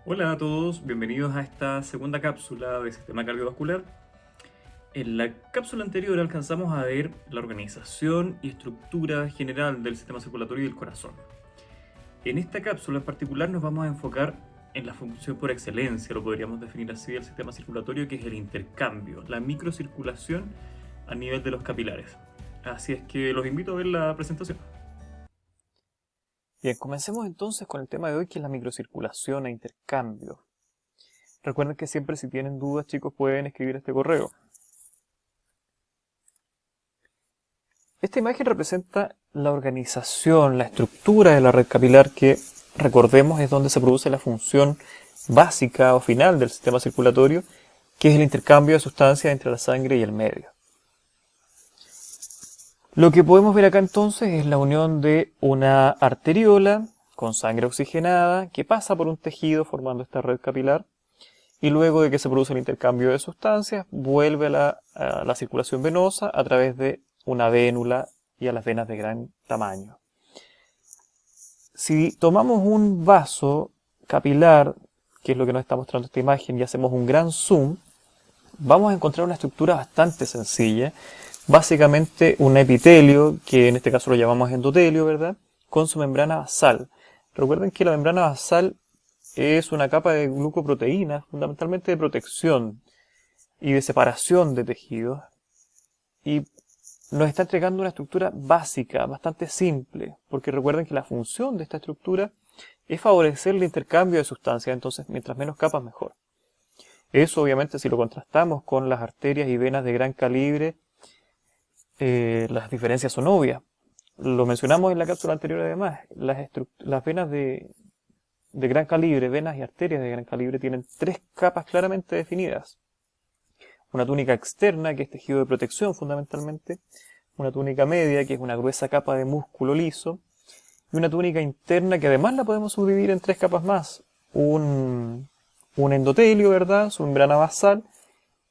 Hola a todos, bienvenidos a esta segunda cápsula de sistema cardiovascular. En la cápsula anterior alcanzamos a ver la organización y estructura general del sistema circulatorio y del corazón. En esta cápsula en particular nos vamos a enfocar en la función por excelencia, lo podríamos definir así, del sistema circulatorio, que es el intercambio, la microcirculación a nivel de los capilares. Así es que los invito a ver la presentación. Bien, comencemos entonces con el tema de hoy, que es la microcirculación e intercambio. Recuerden que siempre, si tienen dudas, chicos, pueden escribir este correo. Esta imagen representa la organización, la estructura de la red capilar, que, recordemos, es donde se produce la función básica o final del sistema circulatorio, que es el intercambio de sustancias entre la sangre y el medio. Lo que podemos ver acá entonces es la unión de una arteriola con sangre oxigenada que pasa por un tejido formando esta red capilar, y luego de que se produce el intercambio de sustancias vuelve a la circulación venosa a través de una vénula y a las venas de gran tamaño. Si tomamos un vaso capilar, que es lo que nos está mostrando esta imagen, y hacemos un gran zoom, vamos a encontrar una estructura bastante sencilla. Básicamente un epitelio, que en este caso lo llamamos endotelio, ¿verdad?, con su membrana basal. Recuerden que la membrana basal es una capa de glucoproteínas, fundamentalmente de protección y de separación de tejidos, y nos está entregando una estructura básica, bastante simple, porque recuerden que la función de esta estructura es favorecer el intercambio de sustancias, entonces mientras menos capas mejor. Eso obviamente si lo contrastamos con las arterias y venas de gran calibre, las diferencias son obvias. Lo mencionamos en la cápsula anterior además, las venas de gran calibre, venas y arterias de gran calibre, tienen tres capas claramente definidas. Una túnica externa, que es tejido de protección fundamentalmente, una túnica media, que es una gruesa capa de músculo liso, y una túnica interna, que además la podemos subdividir en tres capas más. Un endotelio, ¿verdad?, su membrana basal,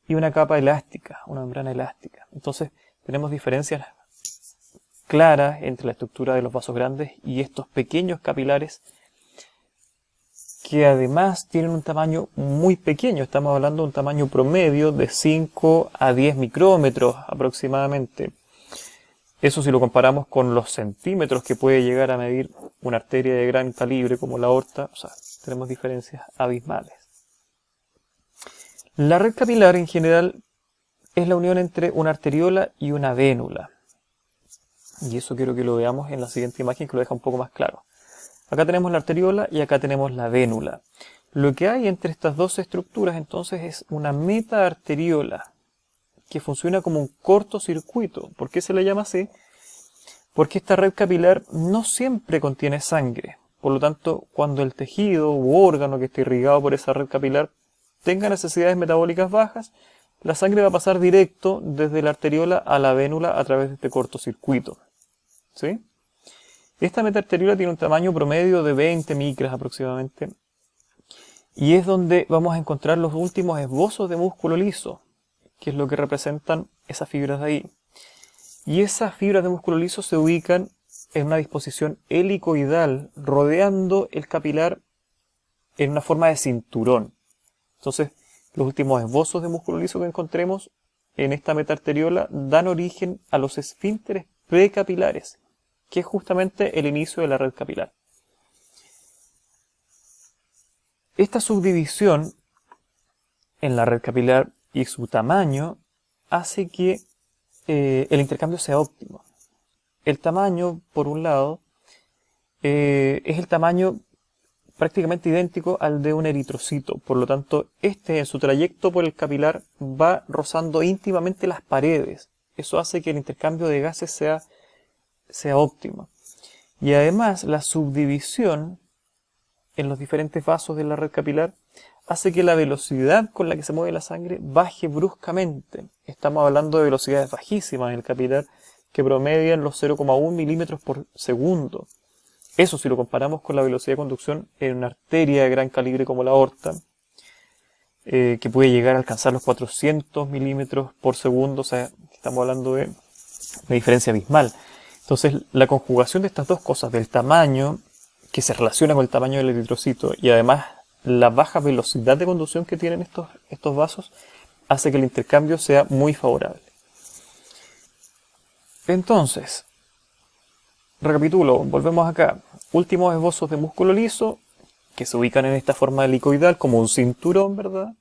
y una capa elástica, una membrana elástica. Entonces tenemos diferencias claras entre la estructura de los vasos grandes y estos pequeños capilares, que además tienen un tamaño muy pequeño. Estamos hablando de un tamaño promedio de 5 a 10 micrómetros aproximadamente. Eso si lo comparamos con los centímetros que puede llegar a medir una arteria de gran calibre como la aorta, o sea, tenemos diferencias abismales. La red capilar en general es la unión entre una arteriola y una vénula. Y eso quiero que lo veamos en la siguiente imagen, que lo deja un poco más claro. Acá tenemos la arteriola y acá tenemos la vénula. Lo que hay entre estas dos estructuras entonces es una metaarteriola, que funciona como un cortocircuito. ¿Por qué se le llama así? Porque esta red capilar no siempre contiene sangre. Por lo tanto, cuando el tejido u órgano que esté irrigado por esa red capilar tenga necesidades metabólicas bajas, la sangre va a pasar directo desde la arteriola a la vénula a través de este cortocircuito. ¿Sí? Esta metaarteriola tiene un tamaño promedio de 20 micras aproximadamente, y es donde vamos a encontrar los últimos esbozos de músculo liso, que es lo que representan esas fibras de ahí. Y esas fibras de músculo liso se ubican en una disposición helicoidal, rodeando el capilar en una forma de cinturón. Entonces, los últimos esbozos de músculo liso que encontremos en esta metaarteriola dan origen a los esfínteres precapilares, que es justamente el inicio de la red capilar. Esta subdivisión en la red capilar y su tamaño hace que el intercambio sea óptimo. El tamaño, por un lado, es el tamaño prácticamente idéntico al de un eritrocito. Por lo tanto, este en su trayecto por el capilar va rozando íntimamente las paredes. Eso hace que el intercambio de gases sea óptimo. Y además, la subdivisión en los diferentes vasos de la red capilar hace que la velocidad con la que se mueve la sangre baje bruscamente. Estamos hablando de velocidades bajísimas en el capilar, que promedian los 0,1 milímetros por segundo. Eso si lo comparamos con la velocidad de conducción en una arteria de gran calibre como la aorta, que puede llegar a alcanzar los 400 milímetros por segundo. O sea, estamos hablando de una diferencia abismal. Entonces, la conjugación de estas dos cosas, del tamaño, que se relaciona con el tamaño del eritrocito, y además la baja velocidad de conducción que tienen estos vasos hace que el intercambio sea muy favorable. Entonces, recapitulo, volvemos acá. Últimos esbozos de músculo liso que se ubican en esta forma helicoidal como un cinturón, ¿verdad?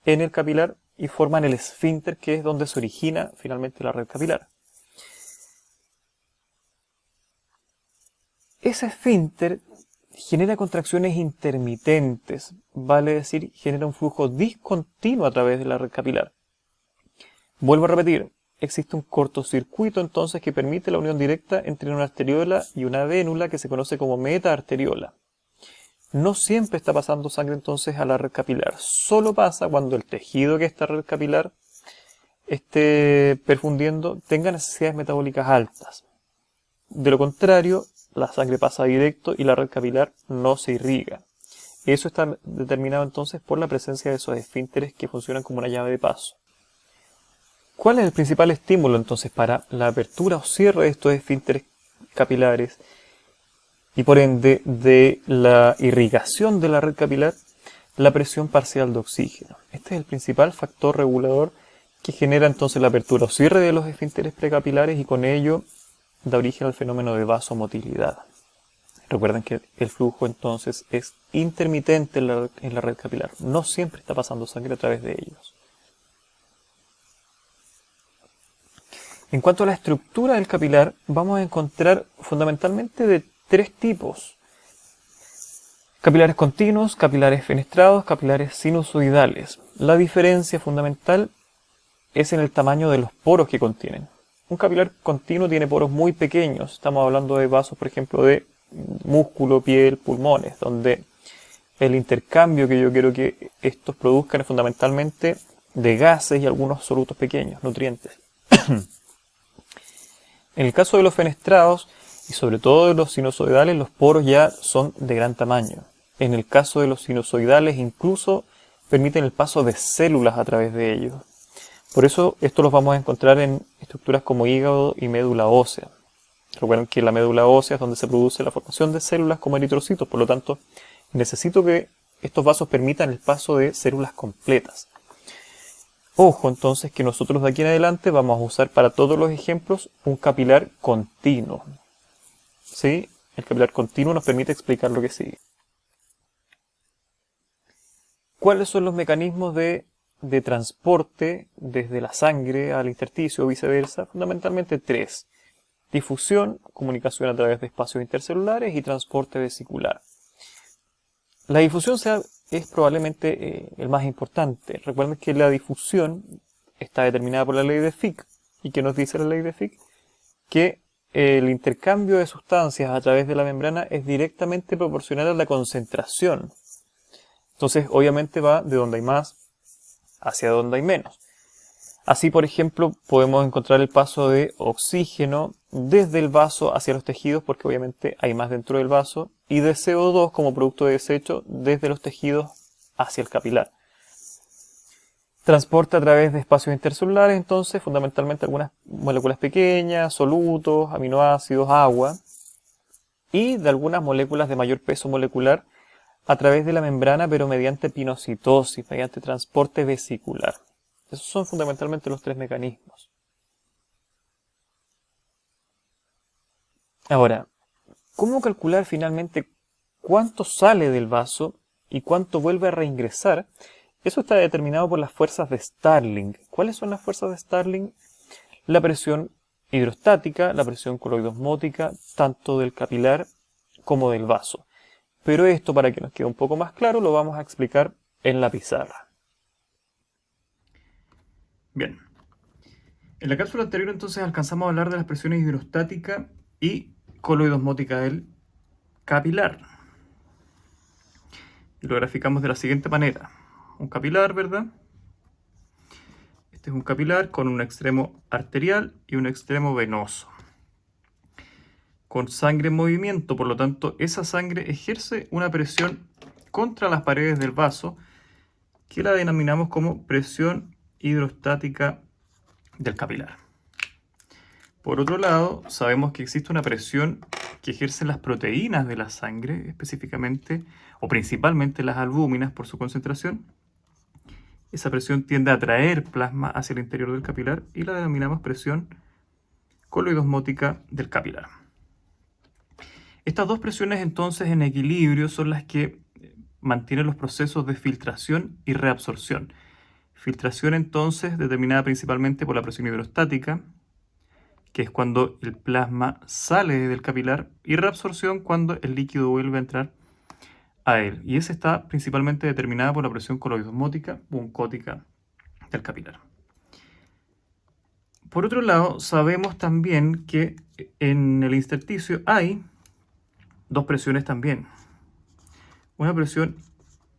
En el capilar y forman el esfínter, que es donde se origina finalmente la red capilar. Ese esfínter genera contracciones intermitentes, vale decir, genera un flujo discontinuo a través de la red capilar. Vuelvo a repetir, existe un cortocircuito entonces que permite la unión directa entre una arteriola y una vénula que se conoce como metaarteriola. No siempre está pasando sangre entonces a la red capilar, solo pasa cuando el tejido que esta red capilar esté perfundiendo tenga necesidades metabólicas altas. De lo contrario, la sangre pasa directo y la red capilar no se irriga. Eso está determinado entonces por la presencia de esos esfínteres que funcionan como una llave de paso. ¿Cuál es el principal estímulo entonces para la apertura o cierre de estos esfínteres capilares y por ende de la irrigación de la red capilar? La presión parcial de oxígeno. Este es el principal factor regulador que genera entonces la apertura o cierre de los esfínteres precapilares y con ello da origen al fenómeno de vasomotilidad. Recuerden que el flujo entonces es intermitente en la red capilar, no siempre está pasando sangre a través de ellos. En cuanto a la estructura del capilar, vamos a encontrar fundamentalmente de tres tipos: capilares continuos, capilares fenestrados, capilares sinusoidales. La diferencia fundamental es en el tamaño de los poros que contienen. Un capilar continuo tiene poros muy pequeños, estamos hablando de vasos, por ejemplo, de músculo, piel, pulmones, donde el intercambio que yo quiero que estos produzcan es fundamentalmente de gases y algunos solutos pequeños, nutrientes. En el caso de los fenestrados y sobre todo de los sinusoidales, los poros ya son de gran tamaño. En el caso de los sinusoidales incluso permiten el paso de células a través de ellos. Por eso esto los vamos a encontrar en estructuras como hígado y médula ósea. Recuerden que la médula ósea es donde se produce la formación de células como eritrocitos, por lo tanto necesito que estos vasos permitan el paso de células completas. Ojo entonces que nosotros de aquí en adelante vamos a usar para todos los ejemplos un capilar continuo. ¿Sí? El capilar continuo nos permite explicar lo que sigue. ¿Cuáles son los mecanismos de transporte desde la sangre al intersticio o viceversa? Fundamentalmente tres: difusión, comunicación a través de espacios intercelulares y transporte vesicular. La difusión es probablemente el más importante. Recuerden que la difusión está determinada por la ley de Fick. ¿Y qué nos dice la ley de Fick? Que el intercambio de sustancias a través de la membrana es directamente proporcional a la concentración. Entonces, obviamente va de donde hay más hacia donde hay menos. Así, por ejemplo, podemos encontrar el paso de oxígeno desde el vaso hacia los tejidos, porque obviamente hay más dentro del vaso, y de CO2 como producto de desecho desde los tejidos hacia el capilar. Transporte a través de espacios intercelulares, entonces, fundamentalmente algunas moléculas pequeñas, solutos, aminoácidos, agua, y de algunas moléculas de mayor peso molecular a través de la membrana, pero mediante pinocitosis, mediante transporte vesicular. Esos son fundamentalmente los tres mecanismos. Ahora, ¿cómo calcular finalmente cuánto sale del vaso y cuánto vuelve a reingresar? Eso está determinado por las fuerzas de Starling. ¿Cuáles son las fuerzas de Starling? La presión hidrostática, la presión coloidosmótica, tanto del capilar como del vaso. Pero esto, para que nos quede un poco más claro, lo vamos a explicar en la pizarra. Bien. En la cápsula anterior entonces alcanzamos a hablar de las presiones hidrostática y coloidosmótica del capilar. Y lo graficamos de la siguiente manera. Un capilar, ¿verdad? Este es un capilar con un extremo arterial y un extremo venoso, con sangre en movimiento, por lo tanto esa sangre ejerce una presión contra las paredes del vaso que la denominamos como presión hidrostática del capilar. Por otro lado, sabemos que existe una presión que ejercen las proteínas de la sangre, específicamente o principalmente las albúminas por su concentración. Esa presión tiende a atraer plasma hacia el interior del capilar y la denominamos presión coloidosmótica del capilar. Estas dos presiones entonces en equilibrio son las que mantienen los procesos de filtración y reabsorción. Filtración entonces determinada principalmente por la presión hidrostática, que es cuando el plasma sale del capilar, y reabsorción cuando el líquido vuelve a entrar a él. Y esa está principalmente determinada por la presión coloidosmótica o oncótica del capilar. Por otro lado, sabemos también que en el intersticio hay dos presiones también. Una presión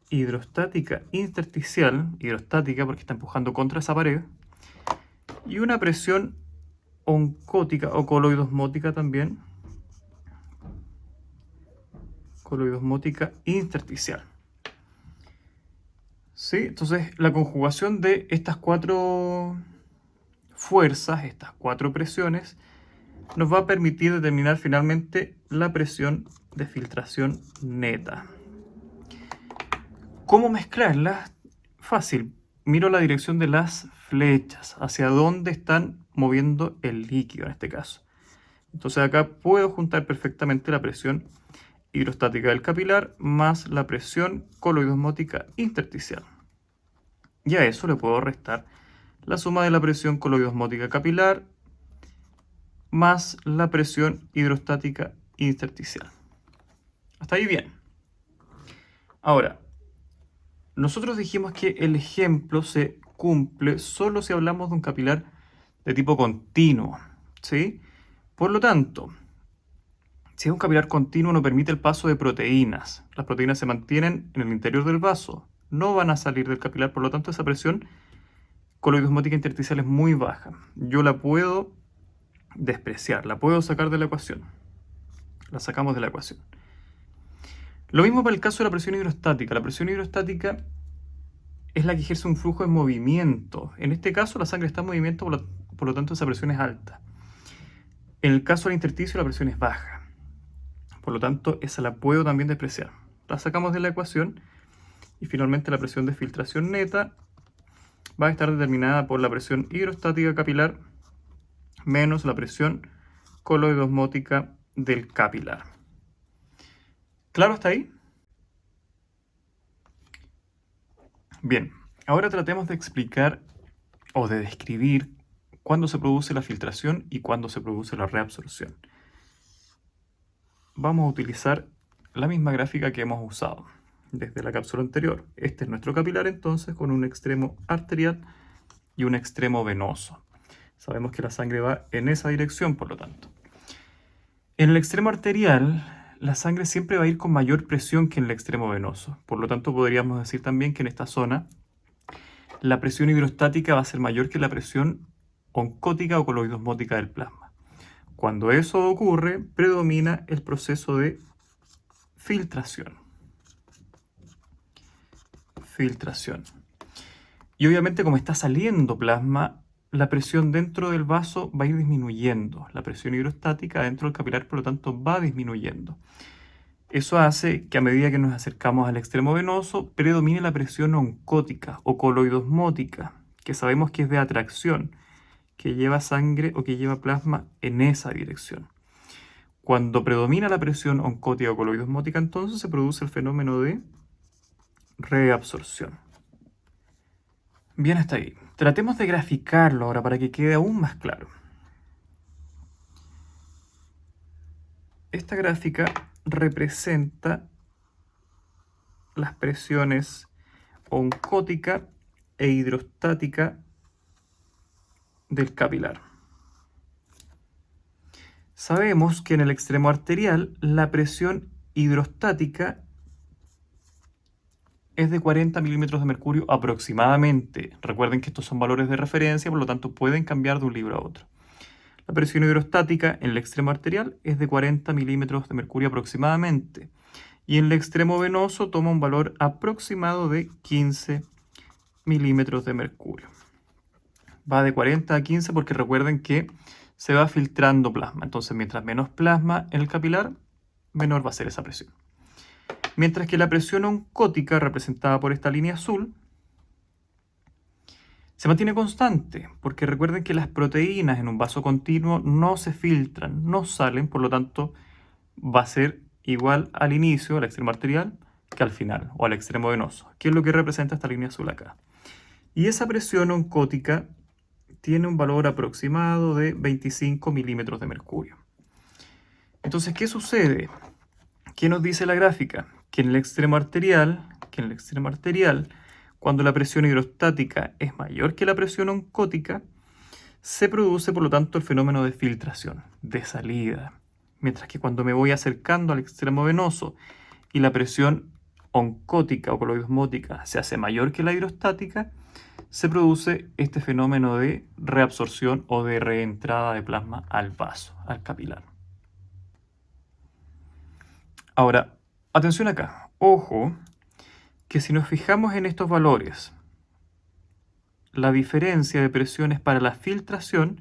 hidrostática intersticial, hidrostática porque está empujando contra esa pared, y una presión oncótica o coloidosmótica también, coloidosmótica intersticial. ¿Sí? Entonces, la conjugación de estas cuatro fuerzas, estas cuatro presiones, nos va a permitir determinar finalmente la presión de filtración neta. ¿Cómo mezclarlas? Fácil. Miro la dirección de las flechas, hacia dónde están moviendo el líquido en este caso. Entonces acá puedo juntar perfectamente la presión hidrostática del capilar más la presión coloidosmótica intersticial. Y a eso le puedo restar la suma de la presión coloidosmótica capilar más la presión hidrostática intersticial. Hasta ahí bien. Ahora, nosotros dijimos que el ejemplo se cumple solo si hablamos de un capilar de tipo continuo, ¿sí? Por lo tanto, si es un capilar continuo no permite el paso de proteínas. Las proteínas se mantienen en el interior del vaso, no van a salir del capilar, por lo tanto esa presión coloidosmótica intersticial es muy baja. Yo la puedo despreciar, la puedo sacar de la ecuación. La sacamos de la ecuación. Lo mismo para el caso de la presión hidrostática. La presión hidrostática es la que ejerce un flujo en movimiento. En este caso la sangre está en movimiento, por lo tanto esa presión es alta. En el caso del intersticio la presión es baja. Por lo tanto esa la puedo también despreciar. La sacamos de la ecuación y finalmente la presión de filtración neta va a estar determinada por la presión hidrostática capilar menos la presión coloidosmótica del capilar. ¿Claro hasta ahí? Bien, ahora tratemos de explicar o de describir cuándo se produce la filtración y cuándo se produce la reabsorción. Vamos a utilizar la misma gráfica que hemos usado desde la cápsula anterior. Este es nuestro capilar entonces con un extremo arterial y un extremo venoso. Sabemos que la sangre va en esa dirección, por lo tanto. En el extremo arterial, la sangre siempre va a ir con mayor presión que en el extremo venoso. Por lo tanto, podríamos decir también que en esta zona la presión hidrostática va a ser mayor que la presión oncótica o coloidosmótica del plasma. Cuando eso ocurre, predomina el proceso de filtración. Y obviamente, como está saliendo plasma, la presión dentro del vaso va a ir disminuyendo. La presión hidrostática dentro del capilar, por lo tanto, va disminuyendo. Eso hace que a medida que nos acercamos al extremo venoso, predomine la presión oncótica o coloidosmótica, que sabemos que es de atracción, que lleva sangre o que lleva plasma en esa dirección. Cuando predomina la presión oncótica o coloidosmótica, entonces se produce el fenómeno de reabsorción. Bien hasta ahí. Tratemos de graficarlo ahora para que quede aún más claro. Esta gráfica representa las presiones oncótica e hidrostática del capilar. Sabemos que en el extremo arterial la presión hidrostática es de 40 milímetros de mercurio aproximadamente. Recuerden que estos son valores de referencia, por lo tanto pueden cambiar de un libro a otro. La presión hidrostática en el extremo arterial es de 40 milímetros de mercurio aproximadamente. Y en el extremo venoso toma un valor aproximado de 15 milímetros de mercurio. Va de 40 a 15 porque recuerden que se va filtrando plasma. Entonces, mientras menos plasma en el capilar, menor va a ser esa presión. Mientras que la presión oncótica, representada por esta línea azul, se mantiene constante, porque recuerden que las proteínas en un vaso continuo no se filtran, no salen, por lo tanto va a ser igual al inicio, al extremo arterial, que al final, o al extremo venoso, que es lo que representa esta línea azul acá. Y esa presión oncótica tiene un valor aproximado de 25 milímetros de mercurio. Entonces, ¿qué sucede? ¿Qué nos dice la gráfica? Que en el extremo arterial, cuando la presión hidrostática es mayor que la presión oncótica, se produce por lo tanto el fenómeno de filtración, de salida. Mientras que cuando me voy acercando al extremo venoso y la presión oncótica o coloidosmótica se hace mayor que la hidrostática, se produce este fenómeno de reabsorción o de reentrada de plasma al vaso, al capilar. Ahora, atención acá, ojo, que si nos fijamos en estos valores, la diferencia de presiones para la filtración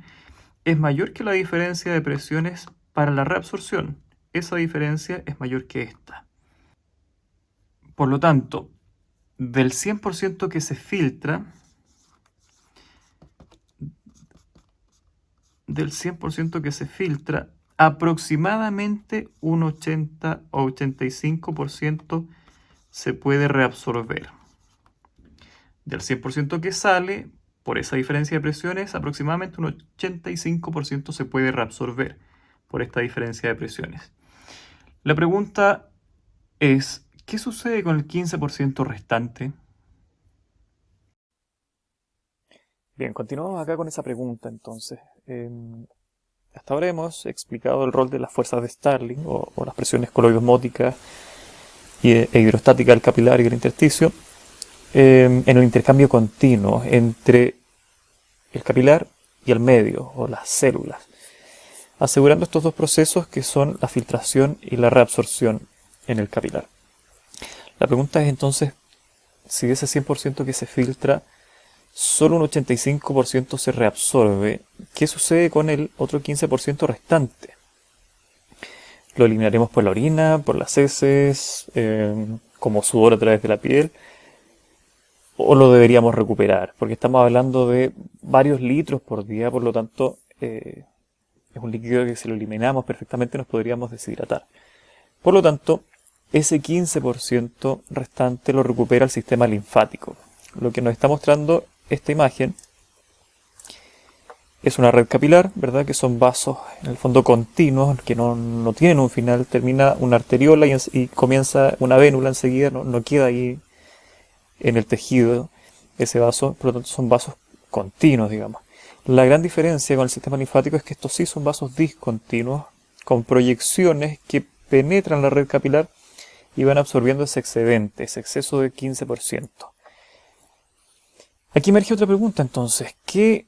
es mayor que la diferencia de presiones para la reabsorción. Esa diferencia es mayor que esta. Por lo tanto, del 100% que se filtra, aproximadamente un 80 o 85% se puede reabsorber. Del 100% que sale, por esa diferencia de presiones, aproximadamente un 85% se puede reabsorber por esta diferencia de presiones. La pregunta es, ¿qué sucede con el 15% restante? Bien, continuamos acá con esa pregunta entonces. Hasta ahora hemos explicado el rol de las fuerzas de Starling o las presiones coloidosmóticas e hidrostáticas del capilar y del intersticio en el intercambio continuo entre el capilar y el medio o las células, asegurando estos dos procesos que son la filtración y la reabsorción en el capilar. La pregunta es entonces si de ese 100% que se filtra, solo un 85% se reabsorbe. ¿Qué sucede con el otro 15% restante? ¿Lo eliminaremos por la orina, por las heces, como sudor a través de la piel? ¿O lo deberíamos recuperar? Porque estamos hablando de varios litros por día, por lo tanto, es un líquido que si lo eliminamos perfectamente nos podríamos deshidratar. Por lo tanto, ese 15% restante lo recupera el sistema linfático. Lo que nos está mostrando esta imagen es una red capilar, ¿verdad? Que son vasos en el fondo continuos, que no tienen un final, termina una arteriola y comienza una vénula enseguida, no queda ahí en el tejido ese vaso, por lo tanto son vasos continuos, digamos. La gran diferencia con el sistema linfático es que estos sí son vasos discontinuos, con proyecciones que penetran la red capilar y van absorbiendo ese excedente, ese exceso de 15%. Aquí emerge otra pregunta entonces, ¿qué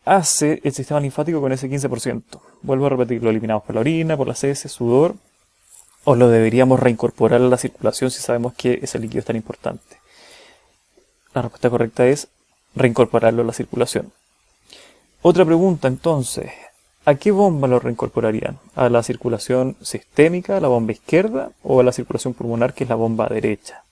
hace el sistema linfático con ese 15%? Vuelvo a repetir, ¿lo eliminamos por la orina, por las heces, sudor? ¿O lo deberíamos reincorporar a la circulación si sabemos que ese líquido es tan importante? La respuesta correcta es reincorporarlo a la circulación. Otra pregunta entonces, ¿a qué bomba lo reincorporarían? ¿A la circulación sistémica, la bomba izquierda, o a la circulación pulmonar, que es la bomba derecha?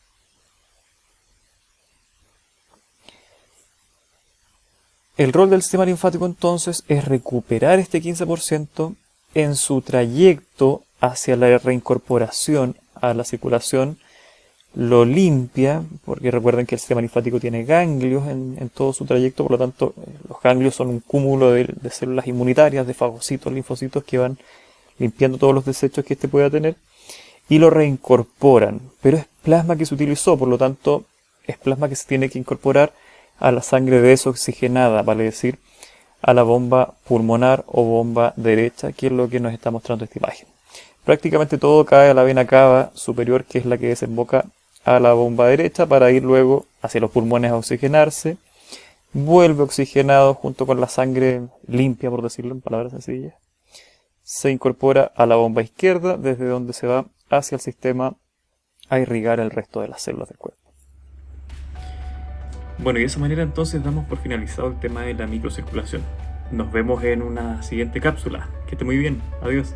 El rol del sistema linfático entonces es recuperar este 15% en su trayecto hacia la reincorporación a la circulación, lo limpia, porque recuerden que el sistema linfático tiene ganglios en todo su trayecto, por lo tanto los ganglios son un cúmulo de células inmunitarias, de fagocitos, linfocitos que van limpiando todos los desechos que éste pueda tener y lo reincorporan, pero es plasma que se utilizó, por lo tanto es plasma que se tiene que incorporar a la sangre desoxigenada, vale decir, a la bomba pulmonar o bomba derecha, que es lo que nos está mostrando esta imagen. Prácticamente todo cae a la vena cava superior, que es la que desemboca a la bomba derecha para ir luego hacia los pulmones a oxigenarse. Vuelve oxigenado junto con la sangre limpia, por decirlo en palabras sencillas. Se incorpora a la bomba izquierda, desde donde se va hacia el sistema a irrigar el resto de las células del cuerpo. Bueno, y de esa manera entonces damos por finalizado el tema de la microcirculación. Nos vemos en una siguiente cápsula. Que esté muy bien. Adiós.